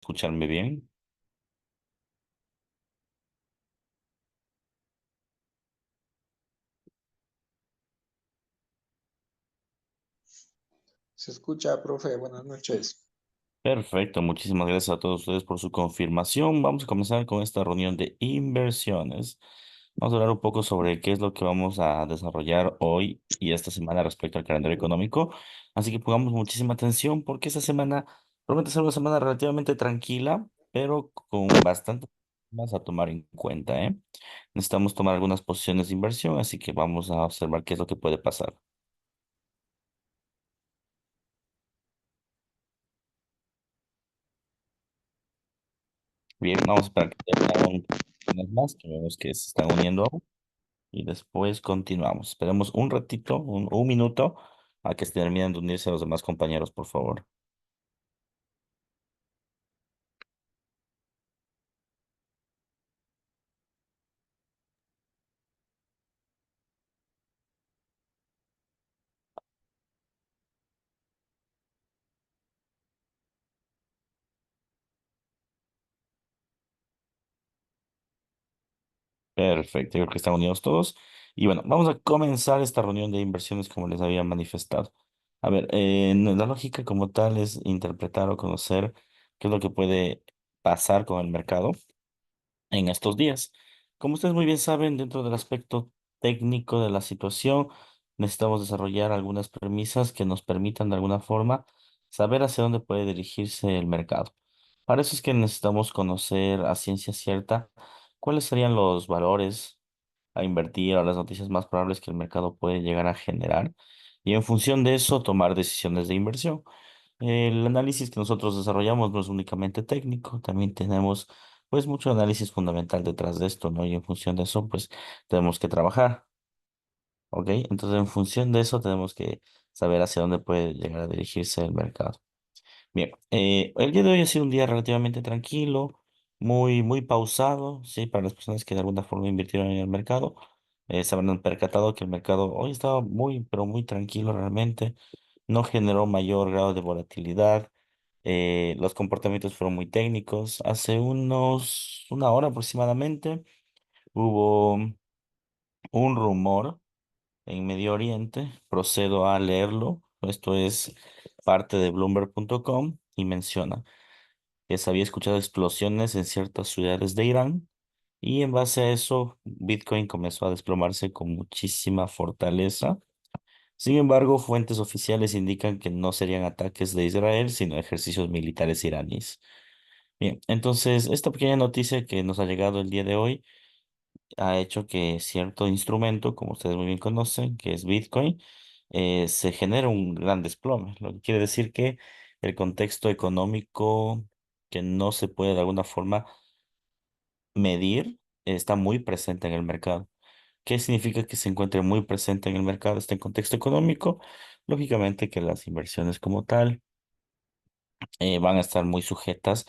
¿Escucharme bien? Se escucha, profe. Buenas noches. Perfecto, muchísimas gracias a todos ustedes por su confirmación. Vamos a comenzar con esta reunión de inversiones. Vamos a hablar un poco sobre qué es lo que vamos a desarrollar hoy y esta semana respecto al calendario económico. Así que pongamos muchísima atención porque esta semana promete ser una semana relativamente tranquila, pero con bastante más a tomar en cuenta, ¿eh? Necesitamos tomar algunas posiciones de inversión, así que vamos a observar qué es lo que puede pasar. Bien, vamos a esperar que se unan unas más, que vemos que se están uniendo aún, y después continuamos. Esperemos un ratito, un minuto, a que se terminen de unirse los demás compañeros, por favor. Perfecto, creo que están unidos todos. Y bueno, vamos a comenzar esta reunión de inversiones como les había manifestado. A ver, la lógica como tal es interpretar o conocer qué es lo que puede pasar con el mercado en estos días. Como ustedes muy bien saben, dentro del aspecto técnico de la situación, necesitamos desarrollar algunas premisas que nos permitan de alguna forma saber hacia dónde puede dirigirse el mercado. Para eso es que necesitamos conocer a ciencia cierta cuáles serían los valores a invertir o las noticias más probables que el mercado puede llegar a generar y en función de eso tomar decisiones de inversión. El análisis que nosotros desarrollamos no es únicamente técnico, también tenemos pues mucho análisis fundamental detrás de esto, ¿no? Y en función de eso pues tenemos que trabajar, ¿ok? Entonces en función de eso tenemos que saber hacia dónde puede llegar a dirigirse el mercado. Bien, el día de hoy ha sido un día relativamente tranquilo, muy pausado, sí, para las personas que de alguna forma invirtieron en el mercado. Se habrán percatado que el mercado hoy estaba muy, pero muy tranquilo realmente. No generó mayor grado de volatilidad. Los comportamientos fueron muy técnicos. Hace una hora aproximadamente hubo un rumor en Medio Oriente. Procedo a leerlo. Esto es parte de Bloomberg.com y menciona que se había escuchado explosiones en ciertas ciudades de Irán y en base a eso Bitcoin comenzó a desplomarse con muchísima fortaleza. Sin embargo, fuentes oficiales indican que no serían ataques de Israel, sino ejercicios militares iraníes. Bien, entonces esta pequeña noticia que nos ha llegado el día de hoy ha hecho que cierto instrumento, como ustedes muy bien conocen, que es Bitcoin, se genere un gran desplome, lo que quiere decir que el contexto económico que no se puede de alguna forma medir está muy presente en el mercado. ¿Qué significa que se encuentre muy presente en el mercado este contexto económico? Lógicamente que las inversiones como tal van a estar muy sujetas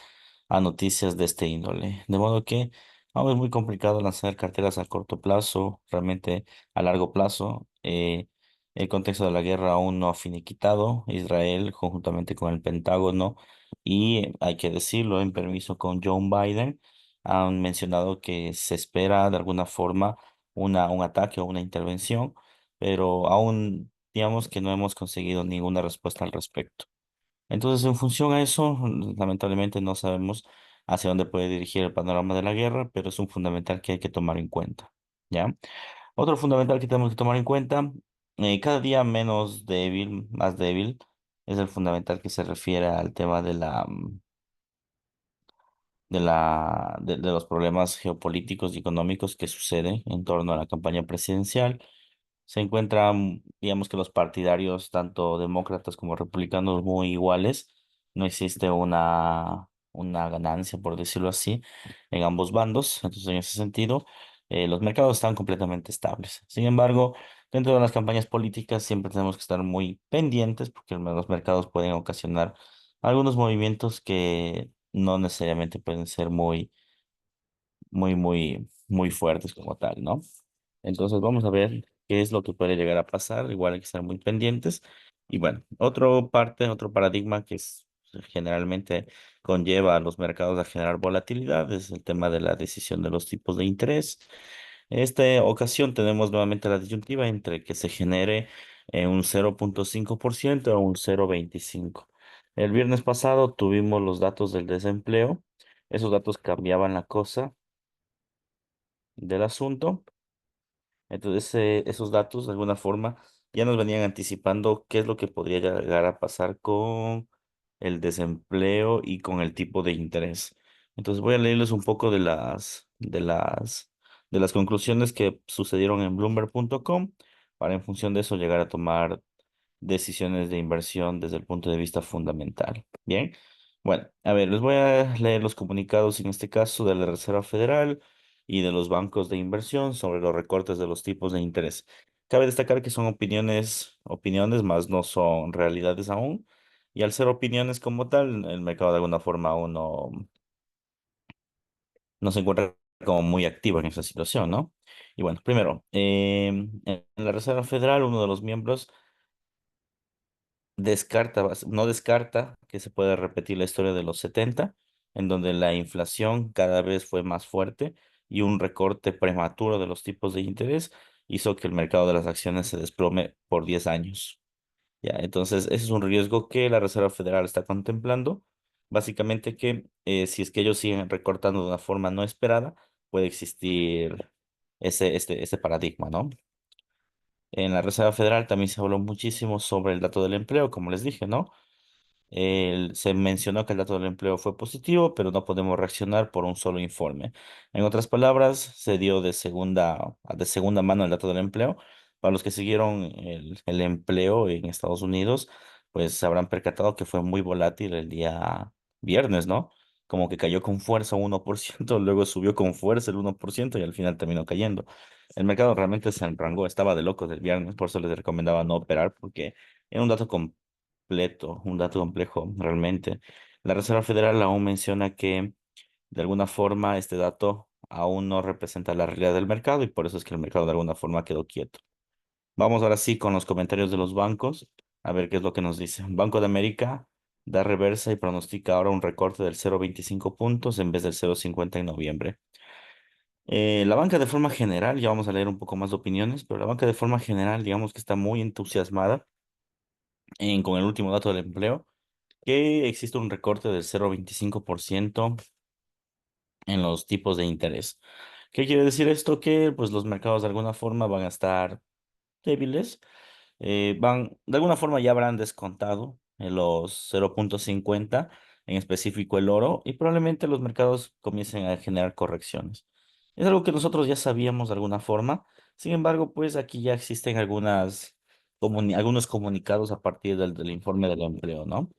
a noticias de este índole. De modo que aún es muy complicado lanzar carteras a corto plazo, realmente a largo plazo. El contexto de la guerra aún no ha finiquitado. Israel, conjuntamente con el Pentágono, y hay que decirlo, en permiso con Joe Biden, han mencionado que se espera de alguna forma un ataque o una intervención, pero aún digamos que no hemos conseguido ninguna respuesta al respecto. Entonces, en función a eso, lamentablemente no sabemos hacia dónde puede dirigir el panorama de la guerra, pero es un fundamental que hay que tomar en cuenta, ¿ya? Otro fundamental que tenemos que tomar en cuenta, cada día menos débil, más débil, es el fundamental que se refiere al tema de los problemas geopolíticos y económicos que suceden en torno a la campaña presidencial. Se encuentran, digamos que los partidarios, tanto demócratas como republicanos, muy iguales. No existe una ganancia, por decirlo así, en ambos bandos. Entonces, en ese sentido, los mercados están completamente estables. Sin embargo, dentro de las campañas políticas siempre tenemos que estar muy pendientes porque los mercados pueden ocasionar algunos movimientos que no necesariamente pueden ser muy fuertes como tal, ¿no? Entonces vamos a ver qué es lo que puede llegar a pasar. Igual hay que estar muy pendientes. Y bueno, otro paradigma que es generalmente conlleva a los mercados a generar volatilidad, es el tema de la decisión de los tipos de interés. En esta ocasión tenemos nuevamente la disyuntiva entre que se genere un 0,5% o un 0,25%. El viernes pasado tuvimos los datos del desempleo. Esos datos cambiaban la cosa del asunto. Entonces, esos datos, de alguna forma, ya nos venían anticipando qué es lo que podría llegar a pasar con el desempleo y con el tipo de interés. Entonces, voy a leerles un poco de las conclusiones que sucedieron en Bloomberg.com para en función de eso llegar a tomar decisiones de inversión desde el punto de vista fundamental. Bien, bueno, a ver, les voy a leer los comunicados en este caso de la Reserva Federal y de los bancos de inversión sobre los recortes de los tipos de interés. Cabe destacar que son opiniones, más no son realidades aún. Y al ser opiniones como tal, el mercado de alguna forma aún no se encuentra como muy activo en esa situación, ¿no? Y bueno, primero, en la Reserva Federal, uno de los miembros no descarta que se pueda repetir la historia de los 70, en donde la inflación cada vez fue más fuerte y un recorte prematuro de los tipos de interés hizo que el mercado de las acciones se desplome por 10 años. Ya, entonces, ese es un riesgo que la Reserva Federal está contemplando. Básicamente que si es que ellos siguen recortando de una forma no esperada, puede existir ese paradigma, ¿no? En la Reserva Federal también se habló muchísimo sobre el dato del empleo, como les dije, ¿no? Se mencionó que el dato del empleo fue positivo, pero no podemos reaccionar por un solo informe. En otras palabras, se dio de segunda mano el dato del empleo. Para los que siguieron el empleo en Estados Unidos, pues se habrán percatado que fue muy volátil el día viernes, ¿no? Como que cayó con fuerza un 1%, luego subió con fuerza el 1% y al final terminó cayendo. El mercado realmente se enrangó, estaba de locos el viernes, por eso les recomendaba no operar porque era un dato completo, un dato complejo realmente. La Reserva Federal aún menciona que de alguna forma este dato aún no representa la realidad del mercado y por eso es que el mercado de alguna forma quedó quieto. Vamos ahora sí con los comentarios de los bancos, a ver qué es lo que nos dice. Banco de América da reversa y pronostica ahora un recorte del 0,25 puntos en vez del 0,50 en noviembre. La banca de forma general, ya vamos a leer un poco más de opiniones, pero la banca de forma general, digamos que está muy entusiasmada con el último dato del empleo, que existe un recorte del 0,25% en los tipos de interés. ¿Qué quiere decir esto? Que pues los mercados de alguna forma van a estar débiles, de alguna forma ya habrán descontado en los 0,50, en específico el oro, y probablemente los mercados comiencen a generar correcciones. Es algo que nosotros ya sabíamos de alguna forma, sin embargo, pues aquí ya existen algunos comunicados a partir del informe del empleo, ¿no?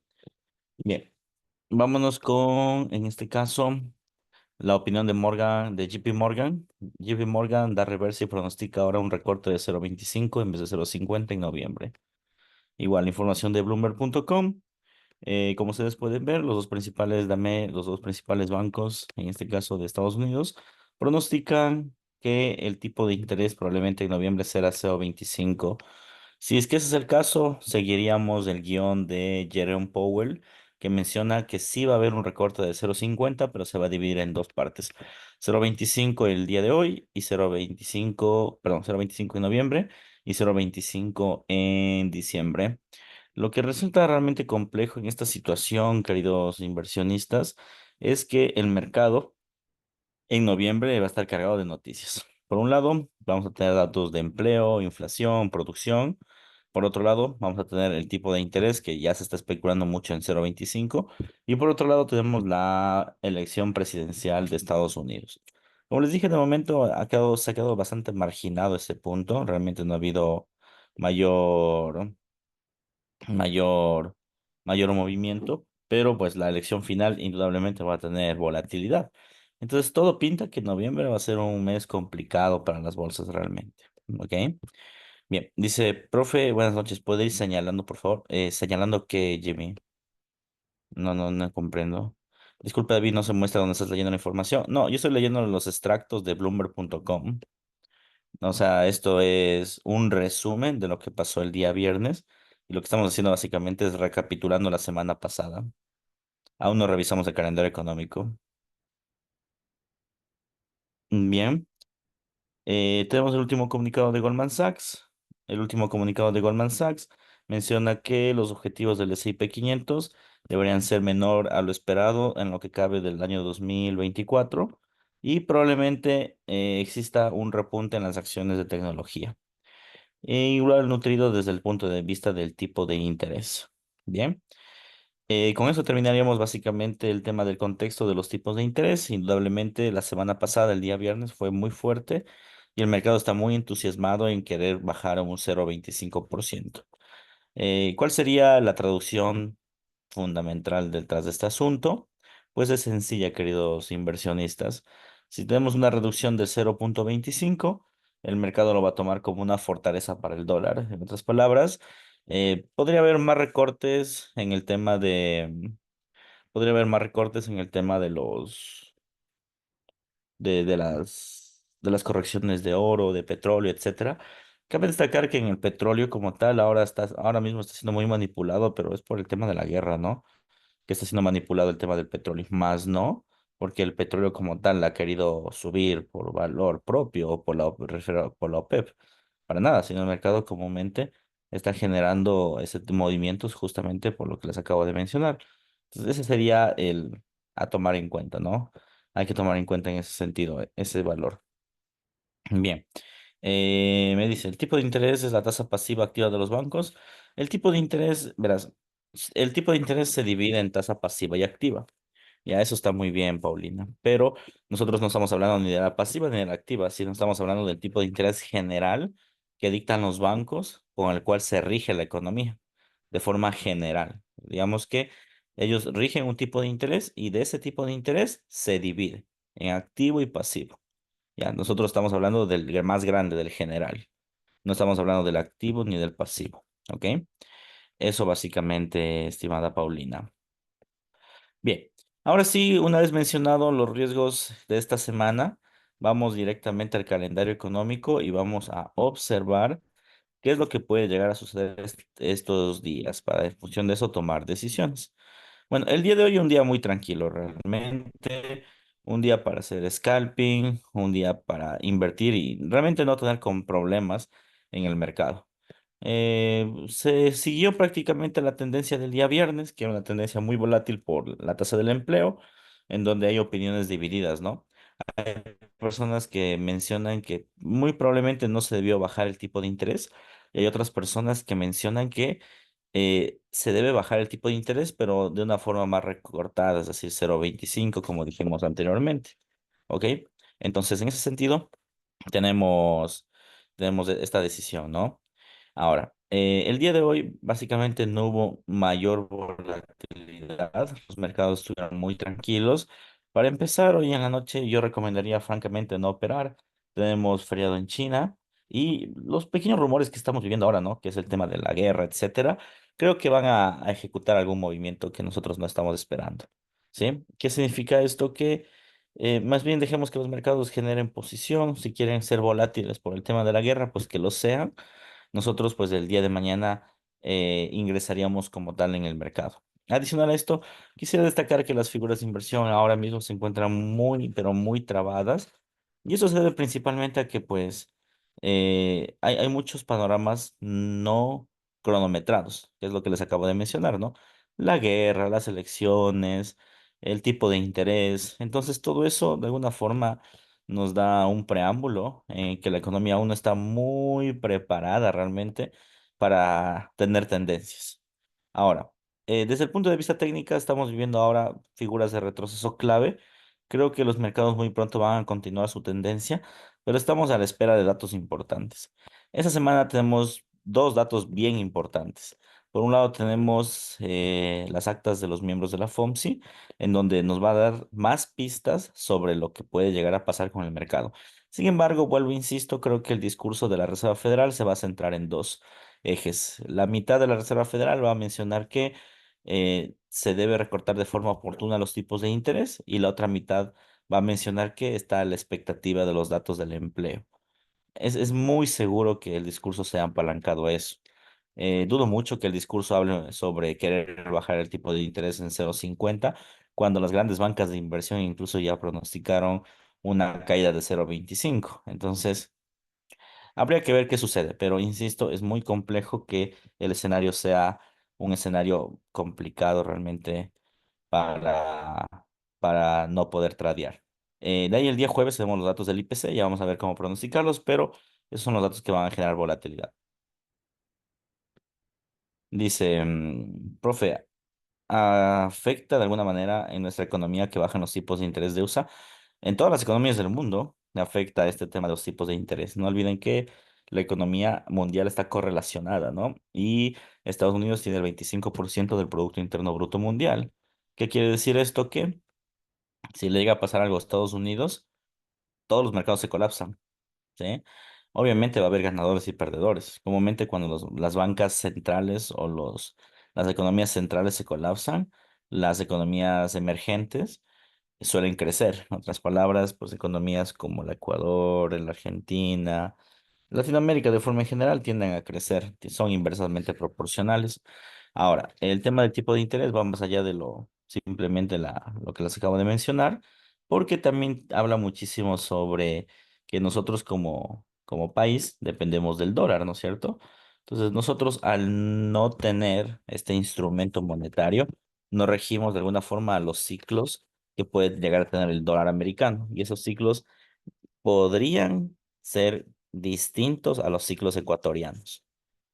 Bien, vámonos en este caso, la opinión de JP Morgan. JP Morgan da reversa y pronostica ahora un recorte de 0,25 en vez de 0,50 en noviembre. Igual, información de Bloomberg.com. Como ustedes pueden ver, los dos principales bancos, en este caso de Estados Unidos, pronostican que el tipo de interés probablemente en noviembre será 0,25. Si es que ese es el caso, seguiríamos el guión de Jerome Powell, que menciona que sí va a haber un recorte de 0,50, pero se va a dividir en dos partes. 0,25 el día de hoy y 0,25, perdón, 0,25 en noviembre y 0,25 en diciembre. Lo que resulta realmente complejo en esta situación, queridos inversionistas, es que el mercado en noviembre va a estar cargado de noticias. Por un lado, vamos a tener datos de empleo, inflación, producción. Por otro lado, vamos a tener el tipo de interés que ya se está especulando mucho en 0,25. Y por otro lado, tenemos la elección presidencial de Estados Unidos. Como les dije, de momento se ha quedado bastante marginado ese punto. Realmente no ha habido mayor mayor, mayor movimiento, pero pues la elección final indudablemente va a tener volatilidad. Entonces todo pinta que noviembre va a ser un mes complicado para las bolsas realmente. ¿Ok? Bien, dice, profe, buenas noches, ¿puede ir señalando, por favor? Señalando que, Jimmy, no comprendo. Disculpe, David, no se muestra dónde estás leyendo la información. No, yo estoy leyendo los extractos de Bloomberg.com. O sea, esto es un resumen de lo que pasó el día viernes y lo que estamos haciendo básicamente es recapitulando la semana pasada. Aún no revisamos el calendario económico. Bien. Tenemos el último comunicado de Goldman Sachs. El último comunicado de Goldman Sachs menciona que los objetivos del S&P 500 deberían ser menor a lo esperado en lo que cabe del año 2024 y probablemente exista un repunte en las acciones de tecnología. Igual nutrido desde el punto de vista del tipo de interés. Bien. Con eso terminaríamos básicamente el tema del contexto de los tipos de interés. Indudablemente, la semana pasada, el día viernes, fue muy fuerte y el mercado está muy entusiasmado en querer bajar a un 0,25%. ¿Cuál sería la traducción fundamental detrás de este asunto? Pues es sencilla, queridos inversionistas. Si tenemos una reducción de 0,25, el mercado lo va a tomar como una fortaleza para el dólar. En otras palabras, podría haber más recortes en el tema podría haber más recortes en el tema de las correcciones de oro, de petróleo, etcétera. Cabe destacar que en el petróleo como tal ahora mismo está siendo muy manipulado, pero es por el tema de la guerra, ¿no? Que está siendo manipulado el tema del petróleo, más no, porque el petróleo como tal ha querido subir por valor propio o por la OPEP. Para nada, sino el mercado comúnmente está generando ese movimientos justamente por lo que les acabo de mencionar. Entonces, ese sería el a tomar en cuenta, ¿no? Hay que tomar en cuenta en ese sentido ese valor. Bien. Me dice, el tipo de interés es la tasa pasiva activa de los bancos. El tipo de interés, verás, el tipo de interés se divide en tasa pasiva y activa. Ya, eso está muy bien, Paulina. Pero nosotros no estamos hablando ni de la pasiva ni de la activa, sino estamos hablando del tipo de interés general que dictan los bancos con el cual se rige la economía, de forma general. Digamos que ellos rigen un tipo de interés y de ese tipo de interés se divide en activo y pasivo. Ya, nosotros estamos hablando del más grande, del general. No estamos hablando del activo ni del pasivo. ¿Ok? Eso básicamente, estimada Paulina. Bien, ahora sí, una vez mencionado los riesgos de esta semana, vamos directamente al calendario económico y vamos a observar qué es lo que puede llegar a suceder estos días para en función de eso tomar decisiones. Bueno, el día de hoy es un día muy tranquilo realmente, un día para hacer scalping, un día para invertir y realmente no tener con problemas en el mercado. Se siguió prácticamente la tendencia del día viernes, que era una tendencia muy volátil por la tasa del empleo, en donde hay opiniones divididas, ¿no? Hay personas que mencionan que muy probablemente no se debió bajar el tipo de interés y hay otras personas que mencionan que se debe bajar el tipo de interés, pero de una forma más recortada, es decir, 0,25, como dijimos anteriormente. ¿Ok? Entonces, en ese sentido, tenemos, tenemos esta decisión, ¿no? Ahora, el día de hoy básicamente no hubo mayor volatilidad, los mercados estuvieron muy tranquilos. Para empezar, hoy en la noche yo recomendaría francamente no operar. Tenemos feriado en China y los pequeños rumores que estamos viviendo ahora, ¿no? Que es el tema de la guerra, etcétera, creo que van a ejecutar algún movimiento que nosotros no estamos esperando. ¿Sí? ¿Qué significa esto? Que más bien dejemos que los mercados generen posición, si quieren ser volátiles por el tema de la guerra, pues que lo sean. Nosotros, pues, el día de mañana ingresaríamos como tal en el mercado. Adicional a esto, quisiera destacar que las figuras de inversión ahora mismo se encuentran muy, pero muy trabadas. Y eso se debe principalmente a que, pues, hay muchos panoramas no cronometrados, que es lo que les acabo de mencionar, ¿no? La guerra, las elecciones, el tipo de interés. Entonces, todo eso, de alguna forma nos da un preámbulo en que la economía aún no está muy preparada realmente para tener tendencias. Ahora, desde el punto de vista técnica, estamos viviendo ahora figuras de retroceso clave. Creo que los mercados muy pronto van a continuar su tendencia, pero estamos a la espera de datos importantes. Esta semana tenemos dos datos bien importantes. Por un lado, tenemos las actas de los miembros de la FOMC en donde nos va a dar más pistas sobre lo que puede llegar a pasar con el mercado. Sin embargo, vuelvo, insisto, creo que el discurso de la Reserva Federal se va a centrar en dos ejes. La mitad de la Reserva Federal va a mencionar que se debe recortar de forma oportuna los tipos de interés y la otra mitad va a mencionar que está a la expectativa de los datos del empleo. Es muy seguro que el discurso sea apalancado a eso. Dudo mucho que el discurso hable sobre querer bajar el tipo de interés en 0,50, cuando las grandes bancas de inversión incluso ya pronosticaron una caída de 0,25. Entonces, habría que ver qué sucede, pero insisto, es muy complejo que el escenario sea un escenario complicado realmente para, para no poder tradear. De ahí el día jueves tenemos los datos del IPC, ya vamos a ver cómo pronosticarlos, pero esos son los datos que van a generar volatilidad. Dice, profe, ¿afecta de alguna manera en nuestra economía que bajan los tipos de interés de USA? En todas las economías del mundo afecta este tema de los tipos de interés. No olviden que la economía mundial está correlacionada, ¿no? Y Estados Unidos tiene el 25% del Producto Interno Bruto Mundial. ¿Qué quiere decir esto? Que si le llega a pasar algo a Estados Unidos, todos los mercados se colapsan. ¿Sí? Obviamente va a haber ganadores y perdedores. Comúnmente cuando las bancas centrales o las economías centrales se colapsan, las economías emergentes suelen crecer. En otras palabras, pues economías como el Ecuador, la Argentina, Latinoamérica de forma en general tienden a crecer, son inversamente proporcionales. Ahora, el tema del tipo de interés va más allá de lo simplemente lo que les acabo de mencionar, porque también habla muchísimo sobre que nosotros como país dependemos del dólar, ¿no es cierto? Entonces, nosotros al no tener este instrumento monetario, nos regimos de alguna forma a los ciclos que puede llegar a tener el dólar americano. Y esos ciclos podrían ser distintos a los ciclos ecuatorianos,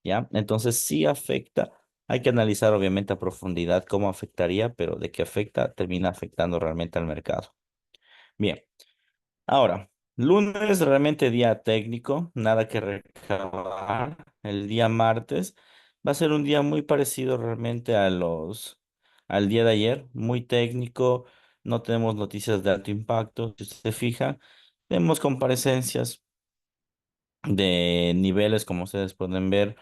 ¿ya? Entonces sí afecta, hay que analizar obviamente a profundidad cómo afectaría, pero de qué afecta, termina afectando realmente al mercado. Bien, ahora, lunes realmente día técnico, nada que recabar. El día martes va a ser un día muy parecido realmente al día de ayer, muy técnico, no tenemos noticias de alto impacto, si usted se fija, tenemos comparecencias de niveles, como ustedes pueden ver,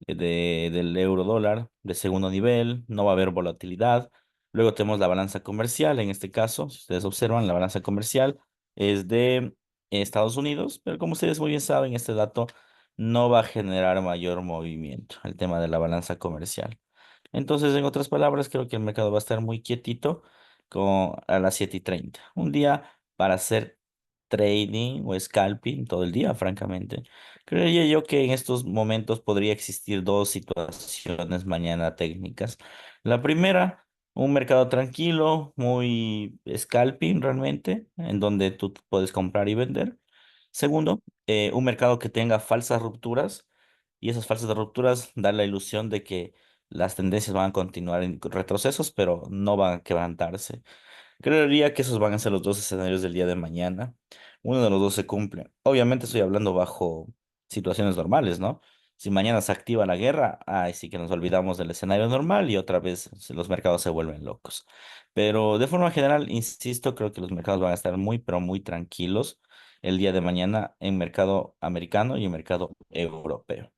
del euro dólar de segundo nivel, no va a haber volatilidad. Luego tenemos la balanza comercial, en este caso, si ustedes observan, la balanza comercial es de Estados Unidos, pero como ustedes muy bien saben, este dato no va a generar mayor movimiento, el tema de la balanza comercial. Entonces, en otras palabras, creo que el mercado va a estar muy quietito a las 7:30. Un día para hacer trading o scalping todo el día, francamente. Creería yo que en estos momentos podría existir dos situaciones mañana técnicas. La primera, un mercado tranquilo, muy scalping realmente, en donde tú puedes comprar y vender. Segundo, un mercado que tenga falsas rupturas y esas falsas rupturas dan la ilusión de que las tendencias van a continuar en retrocesos, pero no van a quebrantarse. Creería que esos van a ser los dos escenarios del día de mañana. Uno de los dos se cumple. Obviamente estoy hablando bajo situaciones normales, ¿no? Si mañana se activa la guerra, ay, sí que nos olvidamos del escenario normal y otra vez los mercados se vuelven locos. Pero de forma general, insisto, creo que los mercados van a estar muy, pero muy tranquilos el día de mañana en mercado americano y en mercado europeo.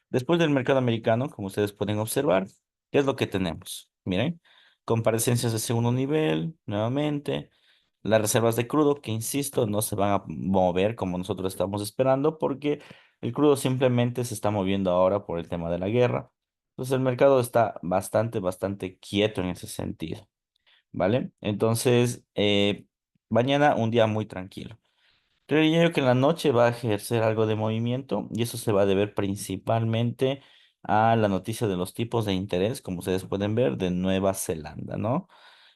Después del mercado americano, como ustedes pueden observar, ¿qué es lo que tenemos? Miren, comparecencias de segundo nivel, nuevamente, las reservas de crudo, que insisto, no se van a mover como nosotros estamos esperando, porque el crudo simplemente se está moviendo ahora por el tema de la guerra. Entonces el mercado está bastante, bastante quieto en ese sentido, ¿vale? Entonces, mañana un día muy tranquilo. Creería yo que en la noche va a ejercer algo de movimiento y eso se va a deber principalmente a la noticia de los tipos de interés, como ustedes pueden ver, de Nueva Zelanda, ¿no?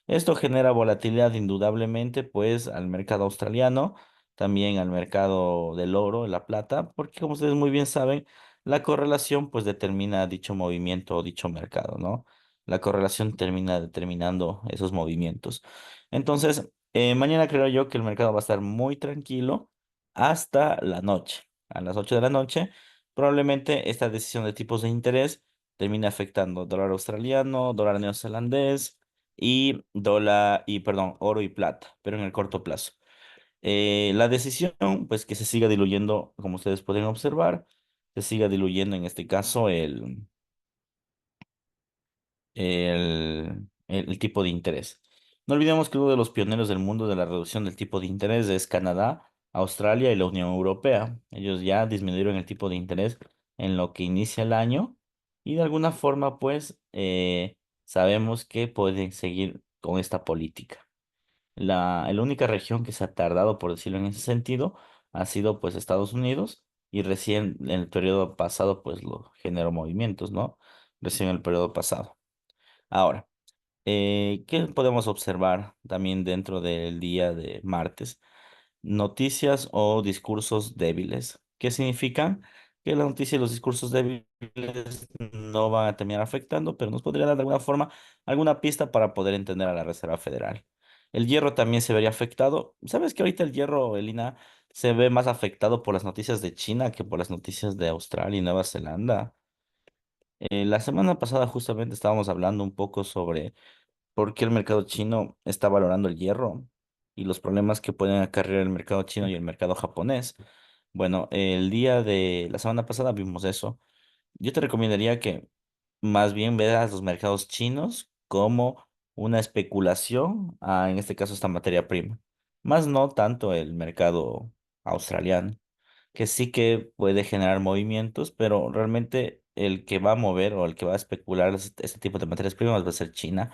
Esto genera volatilidad indudablemente, pues, al mercado australiano, también al mercado del oro, la plata, porque como ustedes muy bien saben, la correlación, pues, determina dicho movimiento o dicho mercado, ¿no? La correlación termina determinando esos movimientos. Entonces, mañana creo yo que el mercado va a estar muy tranquilo hasta la noche. A las 8 de la noche, probablemente esta decisión de tipos de interés termine afectando dólar australiano, dólar neozelandés perdón, oro y plata, pero en el corto plazo. La decisión, pues que se siga diluyendo, como ustedes pueden observar, se siga diluyendo en este caso el tipo de interés. No olvidemos que uno de los pioneros del mundo de la reducción del tipo de interés es Canadá, Australia y la Unión Europea. Ellos ya disminuyeron el tipo de interés en lo que inicia el año y de alguna forma, pues, sabemos que pueden seguir con esta política. La única región que se ha tardado, por decirlo en ese sentido, ha sido pues Estados Unidos y recién en el periodo pasado pues lo generó movimientos, ¿no? Recién en el periodo pasado. Ahora, ¿qué podemos observar también dentro del día de martes? Noticias o discursos débiles. ¿Qué significan? Que la noticia y los discursos débiles no van a terminar afectando, pero nos podría dar de alguna forma alguna pista para poder entender a la Reserva Federal. El hierro también se vería afectado. ¿Sabes que ahorita el hierro, Elina, se ve más afectado por las noticias de China que por las noticias de Australia y Nueva Zelanda? La semana pasada justamente estábamos hablando un poco sobre por qué el mercado chino está valorando el hierro y los problemas que pueden acarrear el mercado chino y el mercado japonés. Bueno, el día de la semana pasada vimos eso. Yo te recomendaría que más bien veas los mercados chinos como una especulación en este caso, esta materia prima. Más no tanto el mercado australiano, que sí que puede generar movimientos, pero realmente el que va a mover o el que va a especular este tipo de materias primas va a ser China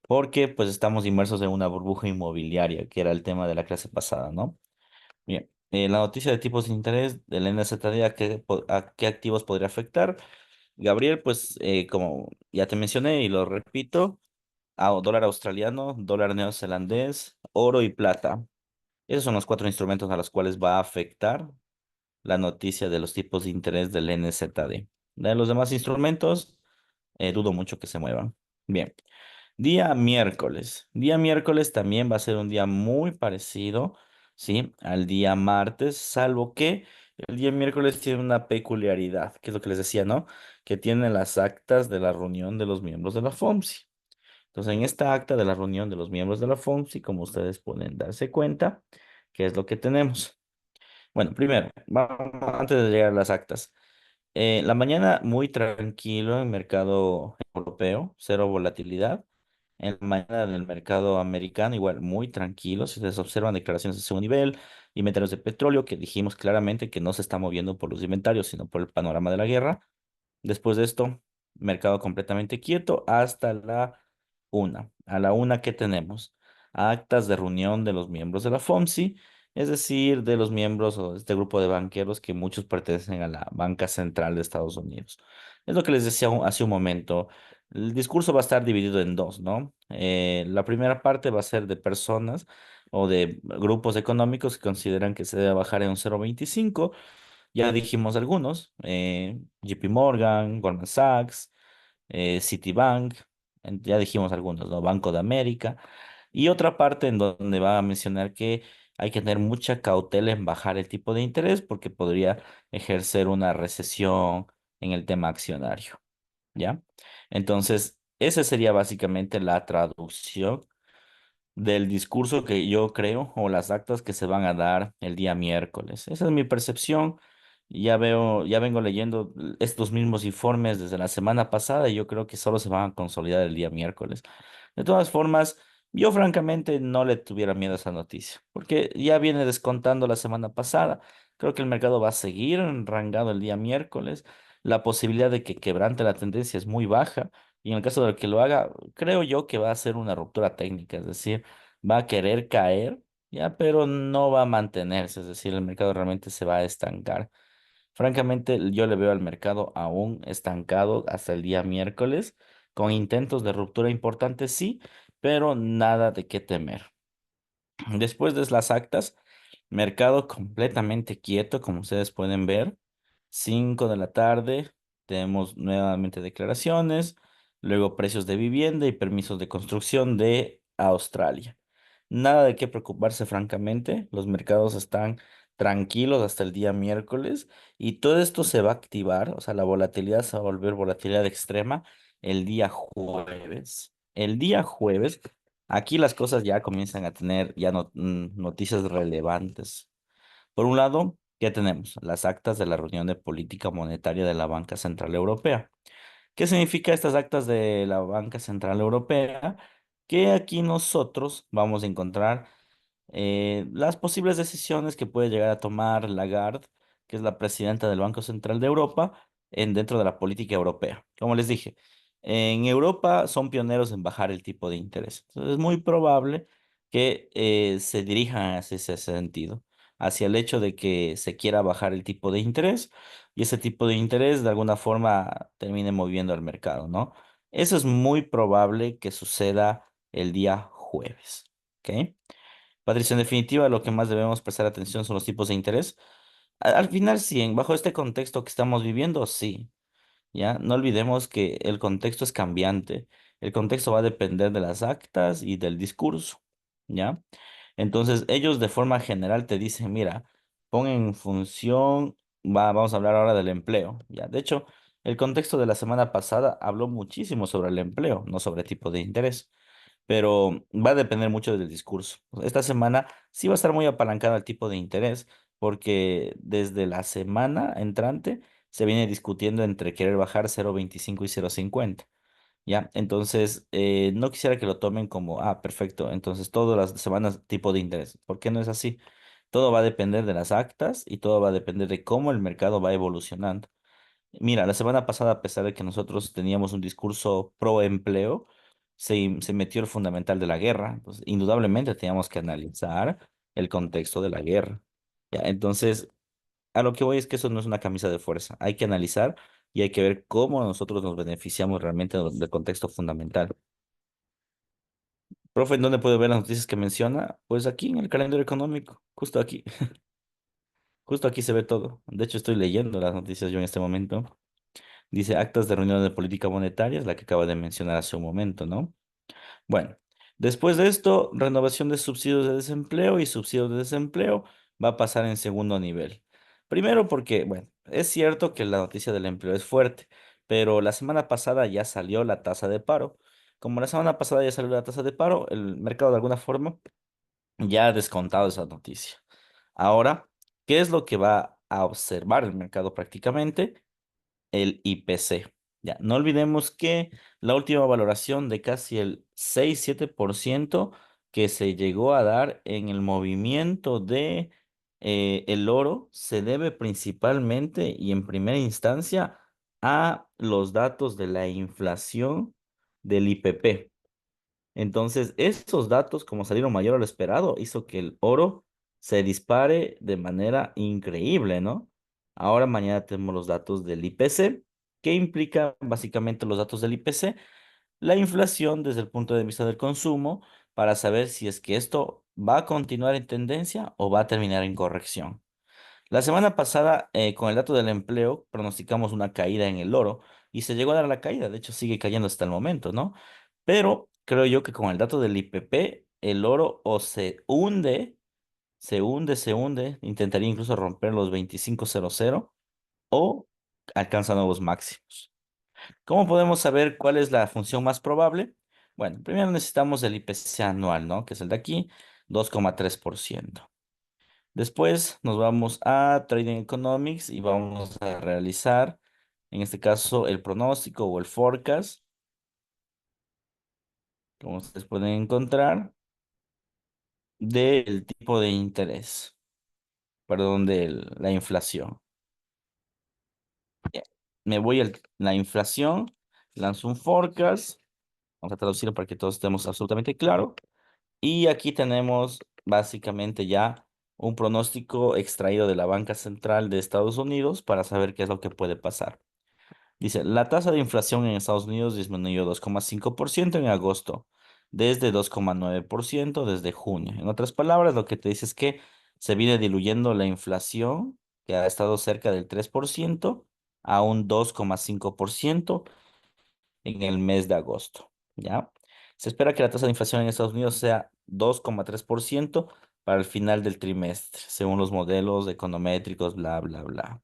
porque pues estamos inmersos en una burbuja inmobiliaria, que era el tema de la clase pasada, ¿no? Bien, la noticia de tipos de interés del NZD, a qué activos podría afectar? Gabriel, pues como ya te mencioné y lo repito, dólar australiano, dólar neozelandés, oro y plata. Esos son los cuatro instrumentos a los cuales va a afectar la noticia de los tipos de interés del NZD. De los demás instrumentos, dudo mucho que se muevan. Bien. Día miércoles. Día miércoles también va a ser un día muy parecido, ¿sí? Al día martes, salvo que el día miércoles tiene una peculiaridad, que es lo que les decía, ¿no? Que tiene las actas de la reunión de los miembros de la FOMC. Entonces, en esta acta de la reunión de los miembros de la FOMC, como ustedes pueden darse cuenta, ¿qué es lo que tenemos? Bueno, primero, antes de llegar a las actas. La mañana muy tranquilo en mercado europeo, cero volatilidad. En la mañana del mercado americano, igual muy tranquilo. Si se observan declaraciones de segundo nivel, inventarios de petróleo, que dijimos claramente que no se está moviendo por los inventarios, sino por el panorama de la guerra. Después de esto, mercado completamente quieto hasta la una. A la una, ¿qué tenemos? Actas de reunión de los miembros de la FOMC, es decir, de los miembros o de este grupo de banqueros que muchos pertenecen a la banca central de Estados Unidos. Es lo que les decía hace un momento. El discurso va a estar dividido en dos, ¿no? La primera parte va a ser de personas o de grupos económicos que consideran que se debe bajar en un 0,25. Ya dijimos algunos, JP Morgan, Goldman Sachs, Citibank, ya dijimos algunos, ¿no? Banco de América. Y otra parte en donde va a mencionar que hay que tener mucha cautela en bajar el tipo de interés porque podría ejercer una recesión en el tema accionario, ¿ya? Entonces, esa sería básicamente la traducción del discurso que yo creo o las actas que se van a dar el día miércoles. Esa es mi percepción. Ya veo, ya vengo leyendo estos mismos informes desde la semana pasada y yo creo que solo se van a consolidar el día miércoles. De todas formas, yo francamente no le tuviera miedo a esa noticia, porque ya viene descontando la semana pasada. Creo que el mercado va a seguir enrangado el día miércoles. La posibilidad de que quebrante la tendencia es muy baja. Y en el caso de que lo haga, creo yo que va a ser una ruptura técnica, es decir, va a querer caer, ya, pero no va a mantenerse, es decir, el mercado realmente se va a estancar. Francamente, yo le veo al mercado aún estancado hasta el día miércoles, con intentos de ruptura importantes, sí, pero nada de qué temer. Después de las actas, mercado completamente quieto, como ustedes pueden ver. 5 de la tarde, tenemos nuevamente declaraciones, luego precios de vivienda y permisos de construcción de Australia. Nada de qué preocuparse, francamente. Los mercados están tranquilos hasta el día miércoles y todo esto se va a activar, o sea, la volatilidad se va a volver volatilidad extrema el día jueves. El día jueves, aquí las cosas ya comienzan a tener ya noticias relevantes. Por un lado, ¿qué tenemos? Las actas de la reunión de política monetaria de la Banca Central Europea. ¿Qué significa estas actas de la Banca Central Europea? Que aquí nosotros vamos a encontrar las posibles decisiones que puede llegar a tomar Lagarde, que es la presidenta del Banco Central de Europa, dentro de la política europea. Como les dije, en Europa son pioneros en bajar el tipo de interés. Entonces es muy probable que se dirijan hacia ese sentido, hacia el hecho de que se quiera bajar el tipo de interés y ese tipo de interés de alguna forma termine moviendo al mercado, ¿no? Eso es muy probable que suceda el día jueves. ¿Ok? Patricia, en definitiva, lo que más debemos prestar atención son los tipos de interés. Al final, sí, bajo este contexto que estamos viviendo, sí. ¿Ya? No olvidemos que el contexto es cambiante. El contexto va a depender de las actas y del discurso, ¿ya? Entonces, ellos de forma general te dicen, mira, pon en función, vamos a hablar ahora del empleo, ¿ya? De hecho, el contexto de la semana pasada habló muchísimo sobre el empleo, no sobre tipo de interés, pero va a depender mucho del discurso. Esta semana sí va a estar muy apalancada el tipo de interés, porque desde la semana entrante se viene discutiendo entre querer bajar 0,25 y 0,50. ¿Ya? Entonces, no quisiera que lo tomen como, perfecto, entonces todas las semanas tipo de interés. ¿Por qué no es así? Todo va a depender de las actas y todo va a depender de cómo el mercado va evolucionando. Mira, la semana pasada, a pesar de que nosotros teníamos un discurso pro empleo, se metió el fundamental de la guerra. Entonces, indudablemente teníamos que analizar el contexto de la guerra. ¿Ya? Entonces, a lo que voy es que eso no es una camisa de fuerza. Hay que analizar y hay que ver cómo nosotros nos beneficiamos realmente del contexto fundamental. Profe, ¿en dónde puedo ver las noticias que menciona? Pues aquí en el calendario económico, justo aquí. Justo aquí se ve todo. De hecho, estoy leyendo las noticias yo en este momento. Dice actas de reunión de política monetaria, es la que acaba de mencionar hace un momento, ¿no? Bueno, después de esto, renovación de subsidios de desempleo y subsidios de desempleo va a pasar en segundo nivel. Primero porque, bueno, es cierto que la noticia del empleo es fuerte, pero la semana pasada ya salió la tasa de paro. Como la semana pasada ya salió la tasa de paro, el mercado de alguna forma ya ha descontado esa noticia. Ahora, ¿qué es lo que va a observar el mercado prácticamente? El IPC. Ya, no olvidemos que la última valoración de casi el 6-7% que se llegó a dar en el movimiento de el oro se debe principalmente y en primera instancia a los datos de la inflación del IPP. Entonces, esos datos, como salieron mayor a lo esperado, hizo que el oro se dispare de manera increíble, ¿no? Ahora mañana tenemos los datos del IPC. ¿Qué implica básicamente los datos del IPC? La inflación desde el punto de vista del consumo para saber si es que esto va a continuar en tendencia o va a terminar en corrección. La semana pasada, con el dato del empleo, pronosticamos una caída en el oro y se llegó a dar la caída. De hecho, sigue cayendo hasta el momento, ¿no? Pero creo yo que con el dato del IPP, el oro o se hunde, intentaría incluso romper los 25.00 o alcanza nuevos máximos. ¿Cómo podemos saber cuál es la función más probable? Bueno, primero necesitamos el IPC anual, ¿no? Que es el de aquí, 2,3%. Después nos vamos a Trading Economics y vamos a realizar, en este caso, el pronóstico o el forecast, como ustedes pueden encontrar, del tipo de interés, perdón, de la inflación. Bien. Me voy a la inflación, lanzo un forecast, vamos a traducirlo para que todos estemos absolutamente claro. Y aquí tenemos básicamente ya un pronóstico extraído de la Banca Central de Estados Unidos para saber qué es lo que puede pasar. Dice, la tasa de inflación en Estados Unidos disminuyó 2,5% en agosto, desde 2,9% desde junio. En otras palabras, lo que te dice es que se viene diluyendo la inflación, que ha estado cerca del 3%, a un 2,5% en el mes de agosto, ¿ya? Se espera que la tasa de inflación en Estados Unidos sea 2,3% para el final del trimestre, según los modelos econométricos, bla, bla, bla.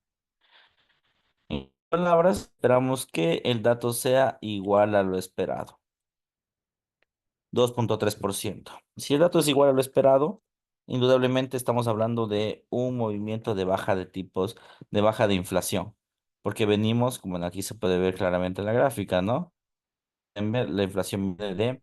En palabras, esperamos que el dato sea igual a lo esperado, 2,3%. Si el dato es igual a lo esperado, indudablemente estamos hablando de un movimiento de baja de tipos, de baja de inflación, porque venimos, como aquí se puede ver claramente en la gráfica, ¿no? En ver, la inflación viene de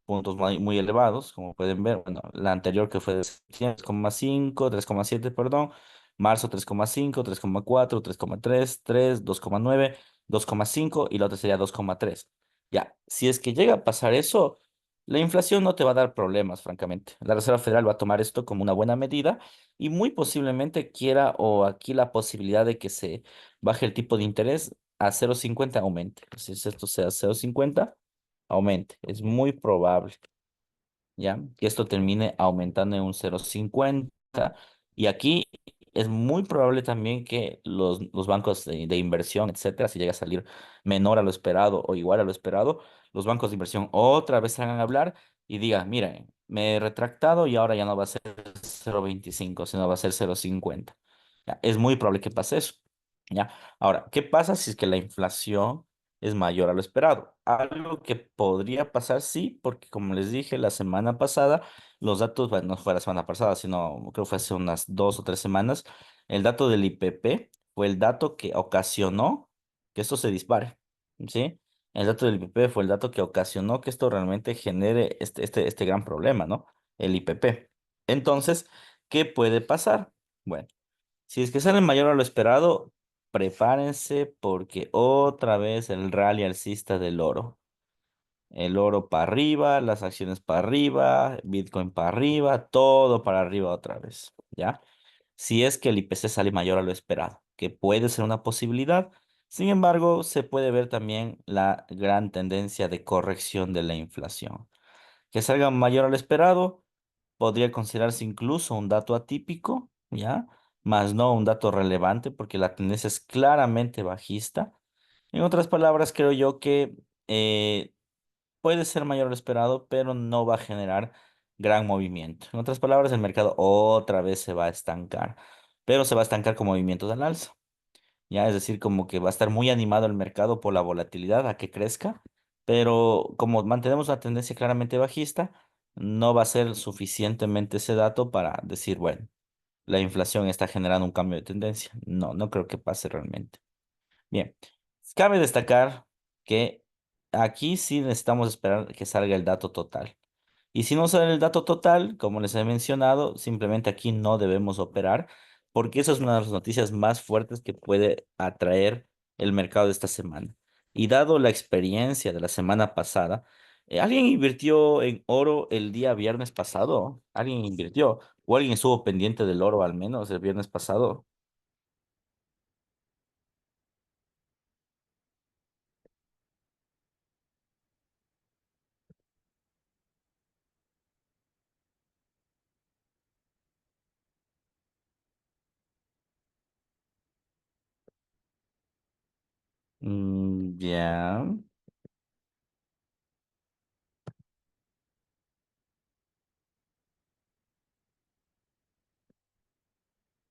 puntos muy elevados, como pueden ver, bueno, la anterior que fue de 3,5, 3,7, perdón, Marzo 3,5, 3,4, 3,3, 3, 2,9, 2,5 y la otra sería 2,3. Ya, si es que llega a pasar eso, la inflación no te va a dar problemas, francamente. La Reserva Federal va a tomar esto como una buena medida y muy posiblemente quiera o aquí la posibilidad de que se baje el tipo de interés a 0,50 aumente. Si esto sea 0,50, aumente. Es muy probable. ¿Ya? Que esto termine aumentando en un 0,50. Y aquí es muy probable también que los bancos de inversión, etcétera, si llega a salir menor a lo esperado o igual a lo esperado, los bancos de inversión otra vez salgan a hablar y digan, miren, me he retractado y ahora ya no va a ser 0,25 sino va a ser 0,50. Ya, es muy probable que pase eso. ¿Ya? Ahora, ¿qué pasa si es que la inflación es mayor a lo esperado? Algo que podría pasar, sí, porque como les dije la semana pasada, los datos, bueno, no fue la semana pasada, sino creo que fue hace unas 2 o 3 semanas, el dato del IPP fue el dato que ocasionó que esto se dispare, ¿sí? El dato del IPP fue el dato que ocasionó que esto realmente genere este gran problema, ¿no? El IPP. Entonces, ¿qué puede pasar? Bueno. Si es que sale mayor a lo esperado, prepárense porque otra vez el rally alcista del oro. El oro para arriba, las acciones para arriba, Bitcoin para arriba, todo para arriba otra vez, ¿ya? Si es que el IPC sale mayor a lo esperado, que puede ser una posibilidad. Sin embargo, se puede ver también la gran tendencia de corrección de la inflación. Que salga mayor a lo esperado podría considerarse incluso un dato atípico, ¿ya? Más no un dato relevante porque la tendencia es claramente bajista. En otras palabras, creo yo que puede ser mayor a lo esperado, pero no va a generar gran movimiento. En otras palabras, el mercado otra vez se va a estancar, pero se va a estancar con movimientos al alza. Ya, es decir, como que va a estar muy animado el mercado por la volatilidad a que crezca, pero como mantenemos una tendencia claramente bajista, no va a ser suficientemente ese dato para decir, bueno, la inflación está generando un cambio de tendencia. No, no creo que pase realmente. Bien, cabe destacar que aquí sí necesitamos esperar que salga el dato total. Y si no sale el dato total, como les he mencionado, simplemente aquí no debemos operar, porque esa es una de las noticias más fuertes que puede atraer el mercado de esta semana. Y dado la experiencia de la semana pasada, ¿alguien invirtió en oro el día viernes pasado? ¿Alguien invirtió? ¿O alguien estuvo pendiente del oro al menos el viernes pasado? Ya.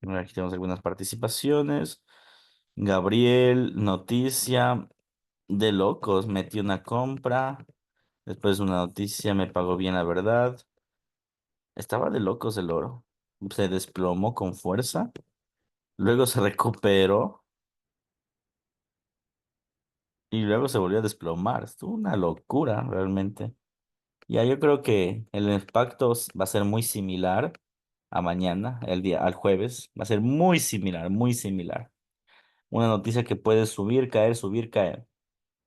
Aquí tenemos algunas participaciones. Gabriel, noticia de locos, metí una compra. Después una noticia, me pagó bien la verdad. Estaba de locos el oro. Se desplomó con fuerza. Luego se recuperó y luego se volvió a desplomar. Estuvo una locura realmente. Ya yo creo que el impacto va a ser muy similar a mañana, al jueves. Va a ser muy similar, muy similar. Una noticia que puede subir, caer, subir, caer.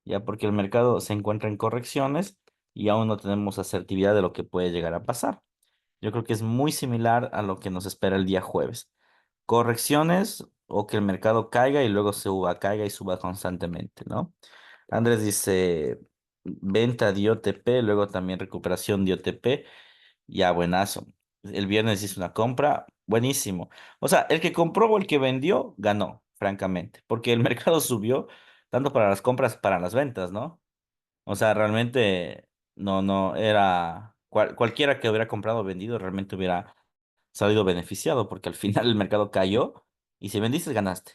Ya porque el mercado se encuentra en correcciones y aún no tenemos asertividad de lo que puede llegar a pasar. Yo creo que es muy similar a lo que nos espera el día jueves. Correcciones o que el mercado caiga y luego suba, caiga y suba constantemente, ¿no? Andrés dice venta de OTP, luego también recuperación de OTP. Ya, buenazo. El viernes hizo una compra, buenísimo. O sea, el que compró o el que vendió ganó, francamente, porque el mercado subió tanto para las compras, para las ventas, ¿no? O sea, realmente no era cualquiera que hubiera comprado o vendido realmente hubiera salido beneficiado, porque al final el mercado cayó y si vendiste ganaste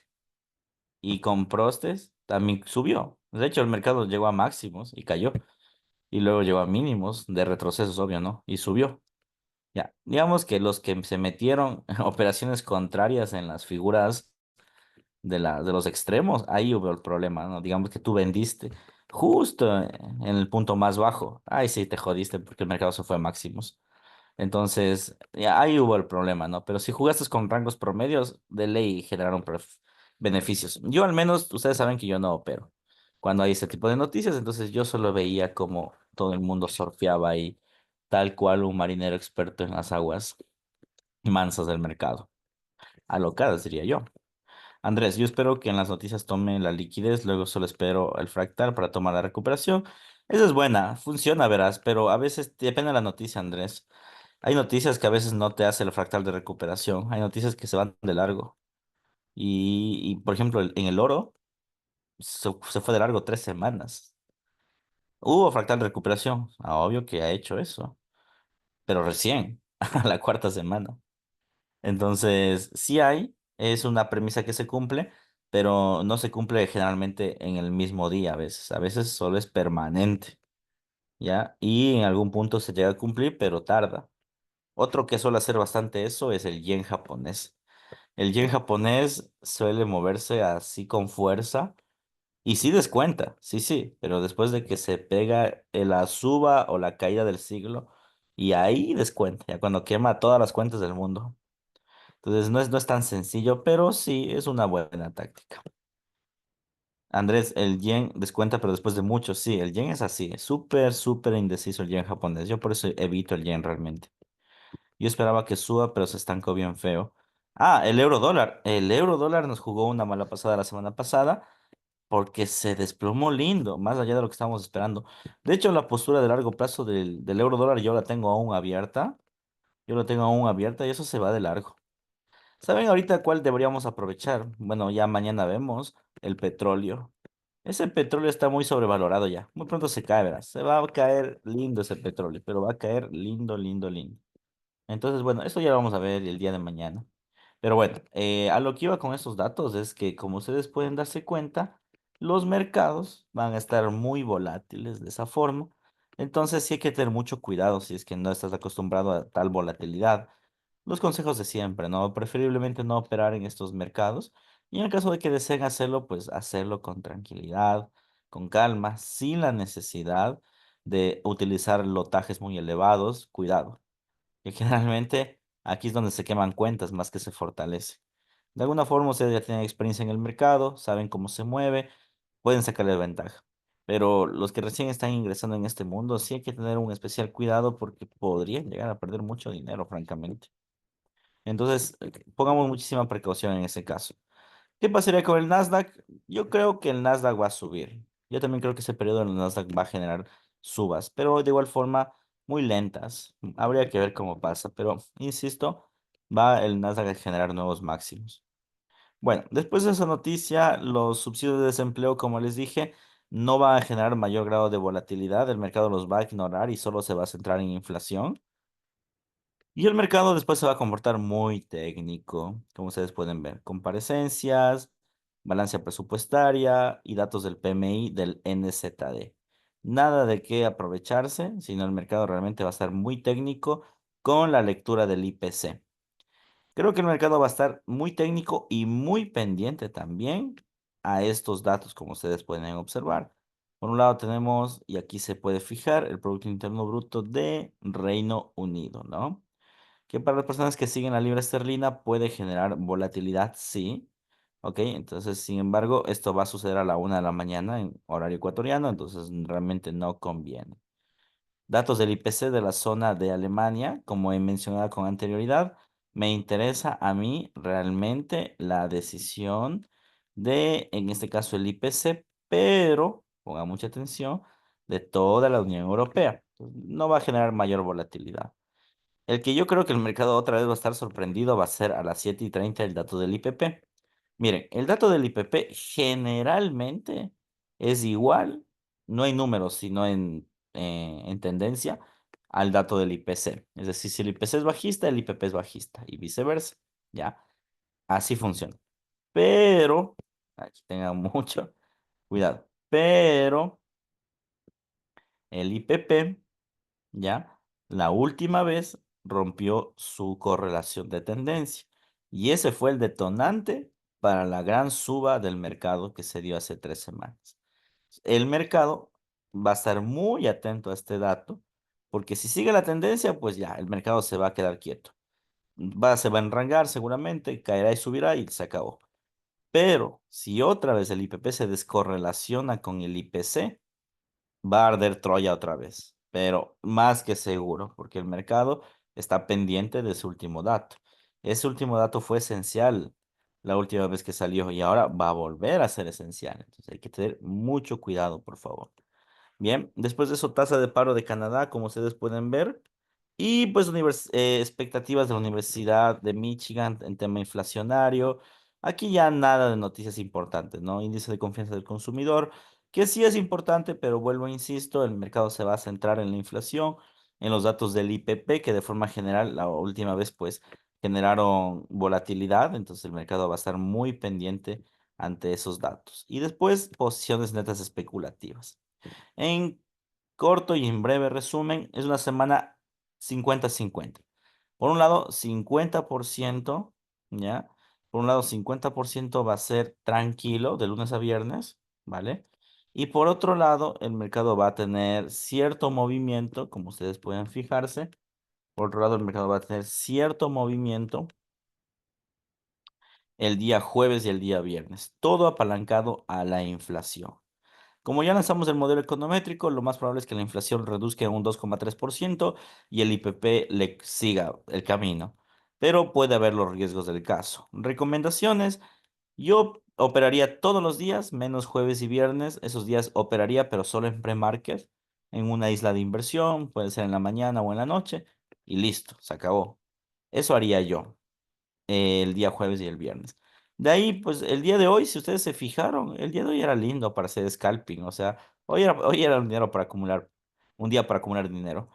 y compraste también subió. De hecho, el mercado llegó a máximos y cayó y luego llegó a mínimos de retrocesos, obvio, ¿no? Y subió. Ya, digamos que los que se metieron en operaciones contrarias en las figuras de los extremos, ahí hubo el problema, ¿no? Digamos que tú vendiste justo en el punto más bajo. Ahí sí te jodiste porque el mercado se fue a máximos. Entonces, ya ahí hubo el problema, ¿no? Pero si jugaste con rangos promedios, de ley generaron beneficios. Yo al menos, ustedes saben que yo no opero cuando hay ese tipo de noticias, entonces yo solo veía como todo el mundo surfeaba ahí, tal cual un marinero experto en las aguas mansas del mercado. Alocadas, diría yo. Andrés, yo espero que en las noticias tome la liquidez, luego solo espero el fractal para tomar la recuperación. Esa es buena, funciona, verás, pero a veces depende de la noticia, Andrés. Hay noticias que a veces no te hace el fractal de recuperación, hay noticias que se van de largo. Por ejemplo, en el oro se fue de largo 3 semanas. Hubo fractal de recuperación, obvio que ha hecho eso, pero recién, a la cuarta semana. Entonces, sí hay, es una premisa que se cumple, pero no se cumple generalmente en el mismo día a veces solo es permanente, ¿ya? Y en algún punto se llega a cumplir, pero tarda. Otro que suele hacer bastante eso es el yen japonés. El yen japonés suele moverse así con fuerza y sí descuenta, sí, sí, pero después de que se pega la suba o la caída del siglo, y ahí descuenta, ya cuando quema todas las cuentas del mundo. Entonces no es tan sencillo, pero sí es una buena táctica. Andrés, el yen descuenta, pero después de mucho, sí, el yen es así, es súper, súper indeciso el yen japonés. Yo por eso evito el yen realmente. Yo esperaba que suba, pero se estancó bien feo. Ah, el euro dólar. El euro dólar nos jugó una mala pasada la semana pasada porque se desplomó lindo, más allá de lo que estábamos esperando. De hecho, la postura de largo plazo del euro dólar yo la tengo aún abierta. Yo la tengo aún abierta y eso se va de largo. ¿Saben ahorita cuál deberíamos aprovechar? Bueno, ya mañana vemos el petróleo. Ese petróleo está muy sobrevalorado ya. Muy pronto se cae, verás. Se va a caer lindo ese petróleo, pero va a caer lindo, lindo, lindo. Entonces, bueno, eso ya lo vamos a ver el día de mañana. Pero bueno, a lo que iba con estos datos es que, como ustedes pueden darse cuenta, los mercados van a estar muy volátiles de esa forma. Entonces, sí hay que tener mucho cuidado si es que no estás acostumbrado a tal volatilidad. Los consejos de siempre, ¿no? Preferiblemente no operar en estos mercados. Y en el caso de que deseen hacerlo, pues hacerlo con tranquilidad, con calma, sin la necesidad de utilizar lotajes muy elevados. Cuidado que generalmente aquí es donde se queman cuentas más que se fortalece. De alguna forma ustedes ya tienen experiencia en el mercado, saben cómo se mueve, pueden sacarle ventaja. Pero los que recién están ingresando en este mundo, sí hay que tener un especial cuidado porque podrían llegar a perder mucho dinero, francamente. Entonces, pongamos muchísima precaución en ese caso. ¿Qué pasaría con el Nasdaq? Yo creo que el Nasdaq va a subir. Yo también creo que ese periodo en el Nasdaq va a generar subas, pero de igual forma muy lentas. Habría que ver cómo pasa, pero insisto, va el Nasdaq a generar nuevos máximos. Bueno, después de esa noticia, los subsidios de desempleo, como les dije, no van a generar mayor grado de volatilidad. El mercado los va a ignorar y solo se va a centrar en inflación. Y el mercado después se va a comportar muy técnico, como ustedes pueden ver. Comparecencias, balanza presupuestaria y datos del PMI del NZD. Nada de qué aprovecharse, sino el mercado realmente va a estar muy técnico con la lectura del IPC. Creo que el mercado va a estar muy técnico y muy pendiente también a estos datos, como ustedes pueden observar. Por un lado tenemos, y aquí se puede fijar, el Producto Interno Bruto de Reino Unido, ¿no? Que para las personas que siguen la libra esterlina puede generar volatilidad, sí. Ok, entonces, sin embargo, esto va a suceder a la 1 de la mañana en horario ecuatoriano, entonces realmente no conviene. Datos del IPC de la zona de Alemania, como he mencionado con anterioridad, me interesa a mí realmente la decisión de, en este caso, el IPC, pero ponga mucha atención, de toda la Unión Europea. No va a generar mayor volatilidad. El que yo creo que el mercado otra vez va a estar sorprendido va a ser a las 7:30 el dato del IPP. Miren, el dato del IPP generalmente es igual, no hay números, sino en tendencia, al dato del IPC. Es decir, si el IPC es bajista, el IPP es bajista y viceversa. ¿Ya? Así funciona. Pero, aquí tengan mucho cuidado, pero el IPP, ¿ya? La última vez rompió su correlación de tendencia y ese fue el detonante para la gran suba del mercado que se dio hace 3 semanas. El mercado va a estar muy atento a este dato porque si sigue la tendencia, pues ya, el mercado se va a quedar quieto. Se va a enrangar seguramente, caerá y subirá y se acabó. Pero si otra vez el IPP se descorrelaciona con el IPC, va a arder Troya otra vez, pero más que seguro, porque el mercado está pendiente de su último dato. Ese último dato fue esencial la última vez que salió y ahora va a volver a ser esencial. Entonces hay que tener mucho cuidado, por favor. Bien, después de eso, tasa de paro de Canadá, como ustedes pueden ver, y pues expectativas de la Universidad de Michigan en tema inflacionario. Aquí ya nada de noticias importantes, ¿no? Índice de confianza del consumidor, que sí es importante, pero vuelvo, insisto, el mercado se va a centrar en la inflación, en los datos del IPP, que de forma general la última vez pues generaron volatilidad, entonces el mercado va a estar muy pendiente ante esos datos. Y después, posiciones netas especulativas. En corto y en breve resumen, es una semana 50-50. Por un lado, 50%, ¿ya? Por un lado, 50% va a ser tranquilo de lunes a viernes, ¿vale? Y por otro lado, el mercado va a tener cierto movimiento, como ustedes pueden fijarse. Por otro lado, el mercado va a tener cierto movimiento el día jueves y el día viernes, todo apalancado a la inflación. Como ya lanzamos el modelo econométrico, lo más probable es que la inflación reduzca en un 2,3% y el IPP le siga el camino, pero puede haber los riesgos del caso. Recomendaciones, yo operaría todos los días, menos jueves y viernes. Esos días operaría, pero solo en pre-market, en una isla de inversión, puede ser en la mañana o en la noche, y listo, se acabó. Eso haría yo el día jueves y el viernes. De ahí, pues el día de hoy, si ustedes se fijaron, el día de hoy era lindo para hacer scalping, o sea, hoy era un dinero para acumular, un día para acumular dinero.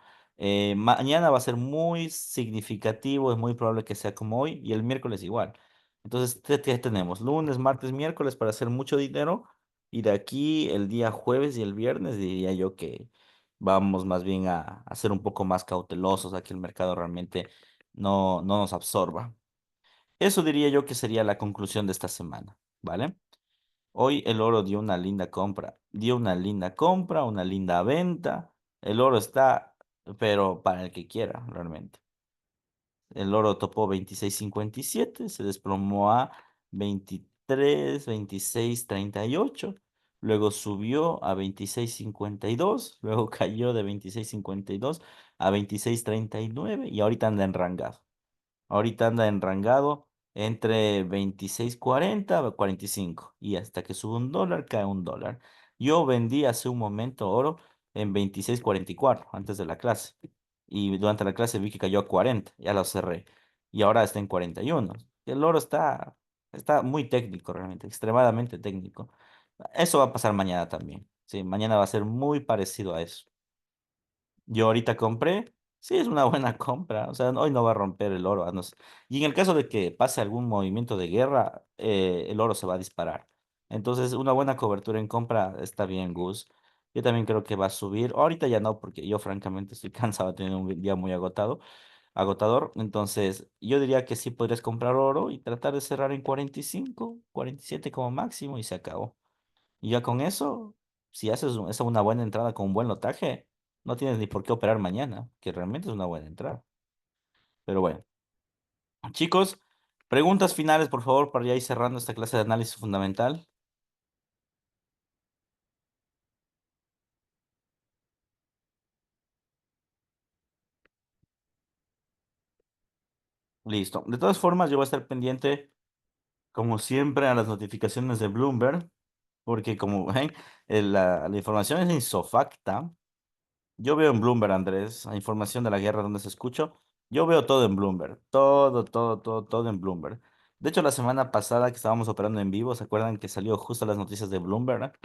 Mañana va a ser muy significativo, es muy probable que sea como hoy, y el miércoles igual. Entonces, ¿qué tenemos? Lunes, martes, miércoles para hacer mucho dinero, y de aquí el día jueves y el viernes diría yo que vamos más bien a ser un poco más cautelosos, a que el mercado realmente no nos absorba. Eso diría yo que sería la conclusión de esta semana, ¿vale? Hoy el oro dio una linda compra, una linda venta. El oro está, pero para el que quiera, realmente. El oro topó 26,57, se desplomó a 23, 26,38. Luego subió a 26,52, luego cayó de 26,52 a 26,39 y ahorita anda enrangado. Ahorita anda enrangado entre 26,40 a 45 y hasta que sube un dólar, cae un dólar. Yo vendí hace un momento oro en 26,44 antes de la clase y durante la clase vi que cayó a 40, ya lo cerré y ahora está en 41. El oro está muy técnico realmente, extremadamente técnico. Eso va a pasar mañana también. Sí, mañana va a ser muy parecido a eso. Yo ahorita compré, sí, es una buena compra, o sea, hoy no va a romper el oro. Y en el caso de que pase algún movimiento de guerra, el oro se va a disparar. Entonces, una buena cobertura en compra está bien, Gus. Yo también creo que va a subir. Ahorita ya no, porque yo francamente estoy cansado de tener un día muy agotador. Entonces, yo diría que sí podrías comprar oro y tratar de cerrar en 45, 47 como máximo y se acabó. Y ya con eso, si haces esa una buena entrada con un buen lotaje, no tienes ni por qué operar mañana, que realmente es una buena entrada. Pero bueno, chicos, preguntas finales, por favor, para ya ir cerrando esta clase de análisis fundamental. Listo. De todas formas, yo voy a estar pendiente, como siempre, a las notificaciones de Bloomberg, porque como ven, la información es insofacta. Yo veo en Bloomberg, Andrés, la información de la guerra donde se escucho. Yo veo todo en Bloomberg. Todo, todo, todo, todo en Bloomberg. De hecho, la semana pasada que estábamos operando en vivo, ¿se acuerdan que salió justo las noticias de Bloomberg?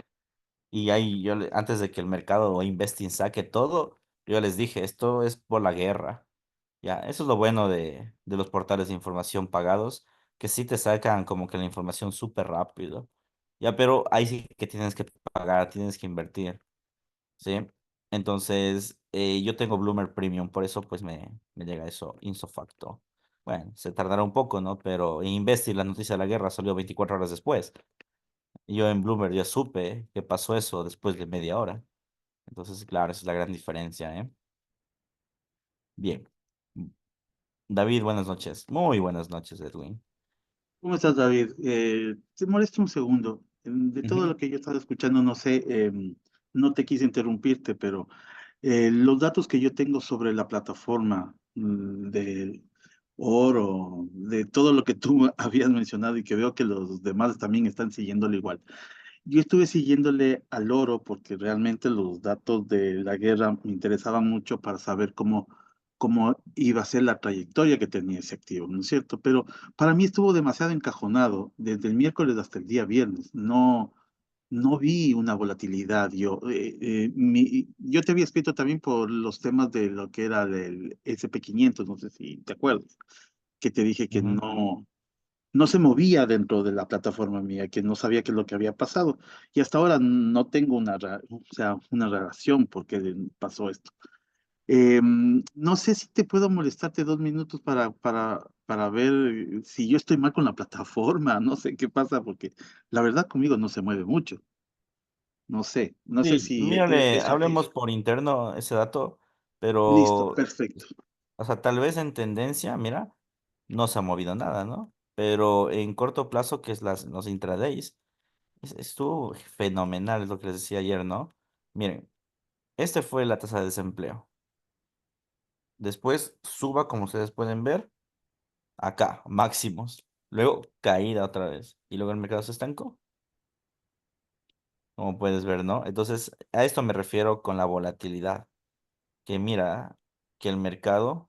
Y ahí antes de que el mercado o Investing saque todo, yo les dije, esto es por la guerra. Ya, eso es lo bueno de los portales de información pagados, que sí te sacan como que la información súper rápido. Ya, pero ahí sí que tienes que pagar, tienes que invertir. ¿Sí? Entonces, yo tengo Bloomer Premium, por eso pues me llega eso insofacto. Bueno, se tardará un poco, ¿no? Pero en Investing la noticia de la guerra salió 24 horas después. Y yo en Bloomer ya supe que pasó eso después de media hora. Entonces, claro, esa es la gran diferencia, ¿eh? Bien. David, buenas noches. Muy buenas noches, Edwin. ¿Cómo estás, David? Te molesto un segundo. De todo lo Ujú, que yo estaba escuchando, no sé, no te quise interrumpirte, pero los datos que yo tengo sobre la plataforma del oro, de todo lo que tú habías mencionado y que veo que los demás también están siguiéndolo igual. Yo estuve siguiéndole al oro porque realmente los datos de la guerra me interesaban mucho para saber cómo iba a ser la trayectoria que tenía ese activo, ¿no es cierto? Pero para mí estuvo demasiado encajonado desde el miércoles hasta el día viernes. No vi una volatilidad. Yo te había escrito también por los temas de lo que era el SP500, no sé si te acuerdas, que te dije que ujú. no se movía dentro de la plataforma mía, que no sabía qué es lo que había pasado. Y hasta ahora no tengo o sea, una relación por qué pasó esto. No sé si te puedo molestarte 2 minutos para ver si yo estoy mal con la plataforma, no sé qué pasa, porque la verdad conmigo no se mueve mucho. No sé Sí, si mírale, es aquí. hablemos por interno ese dato, Listo, pero, perfecto. o sea, tal vez en tendencia, mira, no se ha movido nada, ¿no? Pero en corto plazo, que es los intradays, estuvo fenomenal, es lo que les decía ayer, ¿no? Miren, este fue la tasa de desempleo. Después suba, como ustedes pueden ver, acá, máximos. Luego caída otra vez. Y luego el mercado se estancó, como puedes ver, ¿no? Entonces, a esto me refiero con la volatilidad. Que mira, que el mercado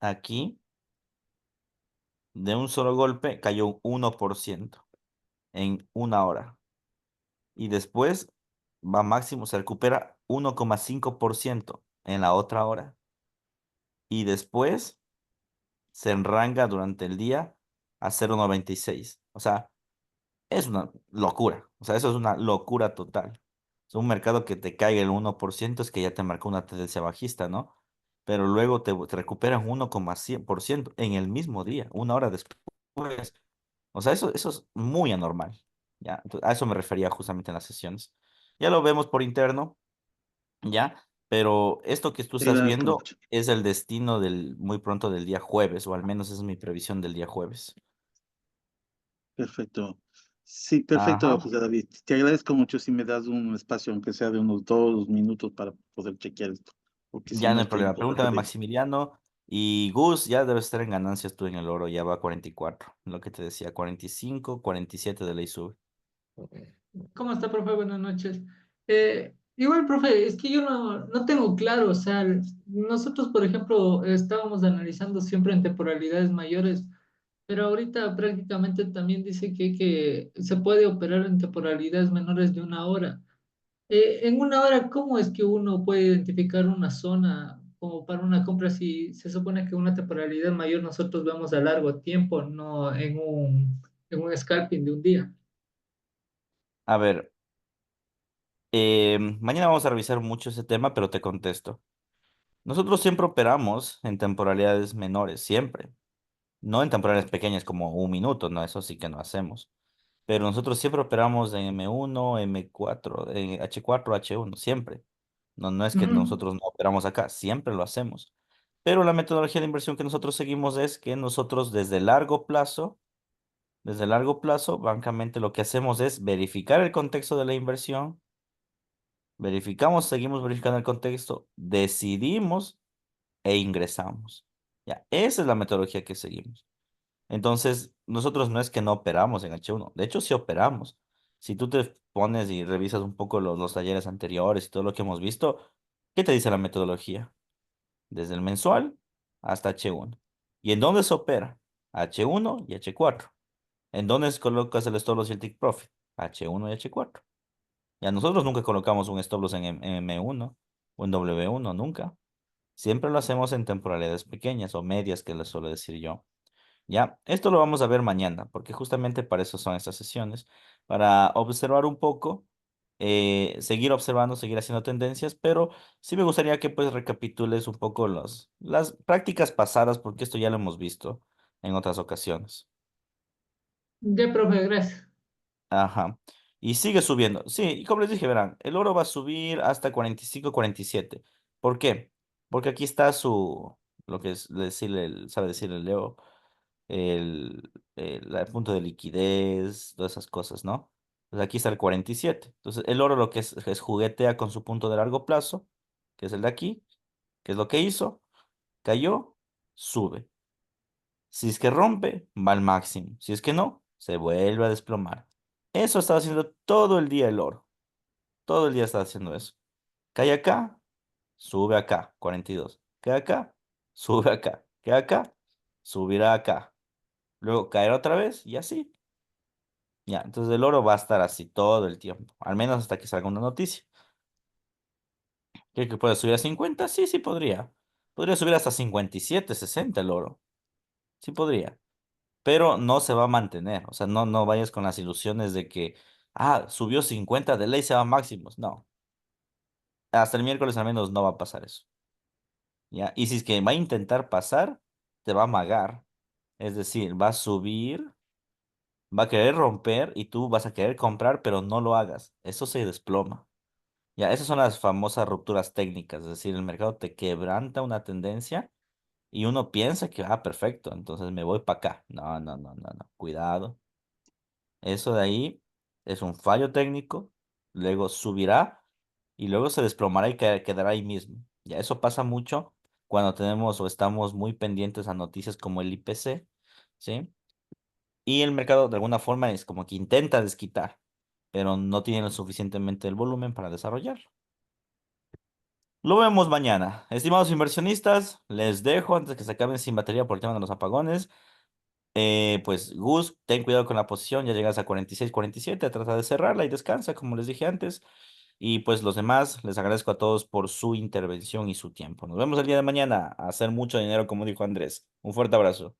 aquí de un solo golpe cayó un 1% en una hora. Y después va máximo, se recupera 1,5% en la otra hora. Y después se enranga durante el día a 0,96. O sea, es una locura. O sea, eso es una locura total. Es un mercado que te caiga el 1% es que ya te marcó una tendencia bajista, ¿no? Pero luego te recuperan 1,100% en el mismo día, una hora después. O sea, eso es muy anormal. ¿Ya? A eso me refería justamente en las sesiones. Ya lo vemos por interno, ¿ya? Pero esto que tú Te estás agradezco viendo mucho. es el destino del muy pronto del día jueves, o al menos es mi previsión del día jueves. Perfecto. Sí, perfecto, Ajá. José David. Te agradezco mucho si me das un espacio, aunque sea de unos 2 minutos, para poder chequear esto, porque si Ya no no hay estoy un problema. poco Pregúntame, perdido. Maximiliano. Y Gus, ya debes estar en ganancias tú en el oro, ya va a 44. Lo que te decía, 45, 47 de ley sube. ¿Cómo está, profe? Buenas noches. Igual, profe, es que yo no tengo claro, o sea, nosotros, por ejemplo, estábamos analizando siempre en temporalidades mayores, pero ahorita prácticamente también dice que se puede operar en temporalidades menores de una hora. En una hora, ¿cómo es que uno puede identificar una zona como para una compra si se supone que una temporalidad mayor nosotros vemos a largo tiempo, no en un scalping de un día? A ver, mañana vamos a revisar mucho ese tema, pero te contesto. Nosotros siempre operamos en temporalidades menores, siempre. No en temporalidades pequeñas como un minuto, no, eso sí que no hacemos. Pero nosotros siempre operamos en M1, M4, en H4, H1, siempre. No, no es que Ujú. nosotros no operamos acá, siempre lo hacemos. Pero la metodología de inversión que nosotros seguimos es que nosotros desde largo plazo, bancamente lo que hacemos es verificar el contexto de la inversión, verificamos, seguimos verificando el contexto, decidimos e ingresamos. Ya, esa es la metodología que seguimos. Entonces, nosotros no es que no operamos en H1, de hecho sí operamos. Si tú te pones y revisas un poco los talleres anteriores y todo lo que hemos visto, ¿qué te dice la metodología? Desde el mensual hasta H1. ¿Y en dónde se opera? H1 y H4. ¿En dónde colocas el stop loss y el take profit? H1 y H4. Ya nosotros nunca colocamos un stop loss en M1 o en W1, nunca. Siempre lo hacemos en temporalidades pequeñas o medias, que les suelo decir yo. Ya, esto lo vamos a ver mañana, porque justamente para eso son estas sesiones, para observar un poco, seguir observando, seguir haciendo tendencias, pero sí me gustaría que pues recapitules un poco las prácticas pasadas, porque esto ya lo hemos visto en otras ocasiones. Ya, profe, gracias. Ajá. Y sigue subiendo. Sí, y como les dije, verán, el oro va a subir hasta 45, 47. ¿Por qué? Porque aquí está lo que es decirle, sabe decirle Leo, el punto de liquidez, todas esas cosas, ¿no? Pues aquí está el 47. Entonces, el oro lo que es juguetea con su punto de largo plazo, que es el de aquí, que es lo que hizo, cayó, sube. Si es que rompe, va al máximo. Si es que no, se vuelve a desplomar. Eso está haciendo todo el día el oro. Todo el día está haciendo eso. Cae acá, sube acá, 42. Cae acá, sube acá. Cae acá, subirá acá. Luego caerá otra vez y así. Ya, entonces el oro va a estar así todo el tiempo. Al menos hasta que salga una noticia. ¿Cree que puede subir a 50? Sí, sí podría. Podría subir hasta 57, 60 el oro. Sí podría. Pero no se va a mantener. O sea, no vayas con las ilusiones de que, subió 50 de ley se va a máximos. No, hasta el miércoles al menos no va a pasar eso. ¿Ya? Y si es que va a intentar pasar, te va a amagar. Es decir, va a subir, va a querer romper y tú vas a querer comprar, pero no lo hagas. Eso se desploma. Ya, esas son las famosas rupturas técnicas. Es decir, el mercado te quebranta una tendencia y uno piensa que, perfecto, entonces me voy para acá. No, no, no, no, no. Cuidado. Eso de ahí es un fallo técnico, luego subirá y luego se desplomará y quedará ahí mismo. Ya eso pasa mucho cuando tenemos o estamos muy pendientes a noticias como el IPC, ¿sí? Y el mercado de alguna forma es como que intenta desquitar, pero no tiene lo suficientemente el volumen para desarrollarlo. Lo vemos mañana. Estimados inversionistas, les dejo antes que se acaben sin batería por el tema de los apagones. Pues Gus, ten cuidado con la posición, ya llegas a 46, 47, trata de cerrarla y descansa, como les dije antes. Y pues los demás, les agradezco a todos por su intervención y su tiempo. Nos vemos el día de mañana a hacer mucho dinero, como dijo Andrés. Un fuerte abrazo.